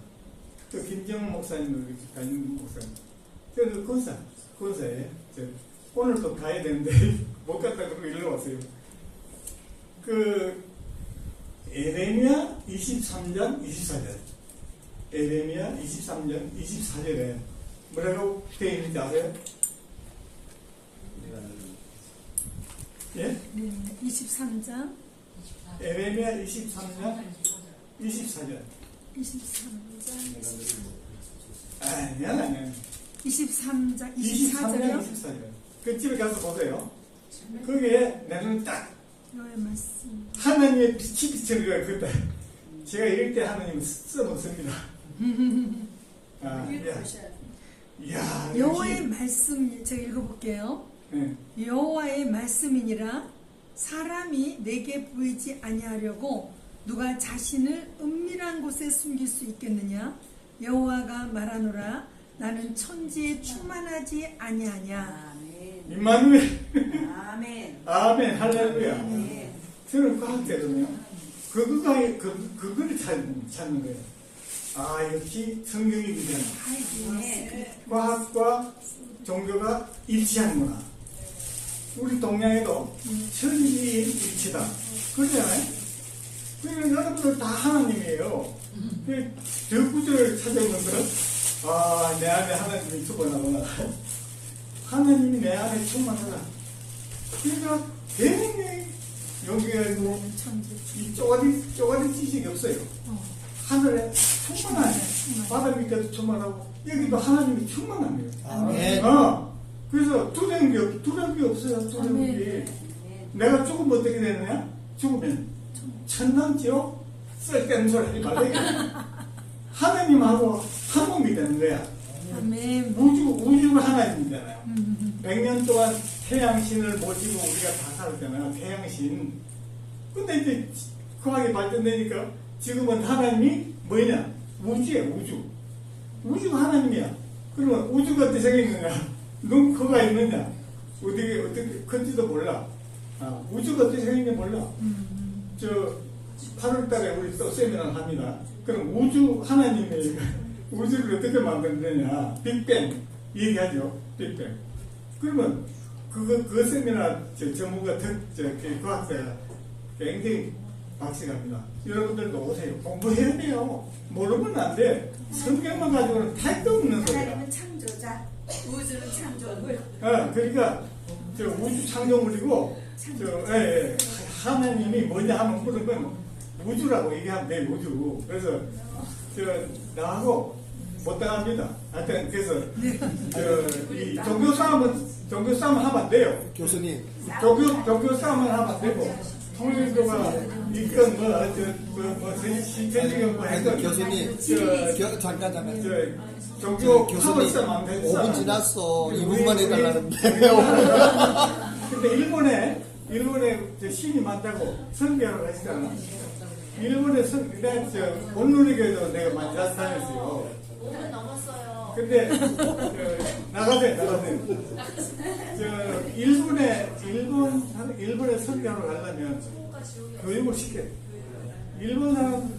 김정은 목사님, 담임 목사님. 저는 권사에 오늘도 가야 되는데 못 갔다 그러고 일로 왔어요. 에레미야 23장 24절. 에레미야 23장 24절에 뭐라고 되어 있는지 아세요? 예? 23장. 에레미야 23장 24절. 23장. 아니야. 23장 24절. 24절이요? 24절. 그 집에 가서 보세요. 거기에 나는 딱 여호와의 말씀. 하나님의 빛이 비치는 그때 제가 이럴 때 하나님은 써먹습니다. 이야, 여호와의 말씀 제가 읽어볼게요. 네. 여호와의 말씀이니라 사람이 내게 보이지 아니하려고 누가 자신을 은밀한 곳에 숨길 수 있겠느냐? 여호와가 말하노라 나는 천지에 충만하지 아니하냐. 임마누엘. 아멘. 아멘. 할렐루야. 아멘. 저는 과학자거든요. 그거를 찾는 거예요. 역시 성경이 위대하다. 과학과 종교가 일치하는구나. 우리 동양에도 천지의 일치다. 그러잖아요? 그러니까 여러분들 다 하나님이에요. 저 구절을 찾아보면서 내 안에 하나님이 충만하구나. 하나님이 내 안에 충만하다. 그러니까 굉장히 여기가 이 쪼가리 지식이 없어요. 하늘에 충만하네. 바다 밑에도 충만하고 여기도 하나님이 충만합니다. 아멘. 그래서 두려움이 없어요. 두려움이. 내가 죽으면 어떻게 되느냐? 죽으면 천당지옥 쓸데없는 소리 하지 말라. 하나님하고 한 몸이 되는 거야. 아멘. 우주가 하나님이잖아요. 100년 동안 태양신을 모시고 우리가 다 살았잖아요. 태양신. 근데 이제 과학이 발전되니까 지금은 하나님이 뭐냐? 우주예요, 우주. 우주가 하나님이야. 그러면 우주가 어떻게 생겼느냐? 눈코가 있느냐? 어떻게 큰지도 몰라. 우주가 어떻게 생겼는지 몰라. 8월달에 우리 또 세미나를 합니다. 그럼 우주 하나님이 우주를 어떻게 만드느냐? 빅뱅 얘기하죠. 빅뱅. 그러면 그 세미나 전문가 과학자가 굉장히 박식합니다. 여러분들도 오세요. 공부해야 돼요. 모르면 안 돼. 성경만 가지고는 택도 없는 소리야. 하나님은 창조자, 우주는 창조물. 그러니까 우주 창조물이고 하나님이 뭐냐 하면 그러면 우주라고 얘기하면 돼. 우주. 그래서 나하고 못 당합니다. 하여튼 그래서 이 종교 싸움 하면 안 돼요. 교수님. 종교 싸움을 하면 안 되고 통일교가 이건 신천지경 뭐 했던 교수님. 잠깐. 종교 교수님. 싸움 안 되고 5분 지났어. 2분만 해달라는데. 근데 일본에 신이 많다고 선교를 하시잖아. 일본에 온누리교회도 내가 많이 다녔어요. 5분 넘었어요. 근데 나가세요. 일본에 선교를 가려면 교육을 시켜요. 일본 사람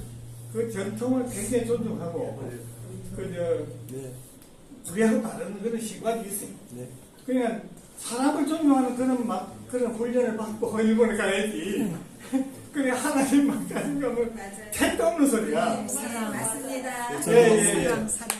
그 전통을 굉장히 존중하고 우리하고 다른 그런 시각이 있어요. 그냥 사람을 존중하는 그런 훈련을 받고 일본에 가야지. 그냥 하나님만 가지고 택도 없는 소리야. 맞습니다. 예. 사랑.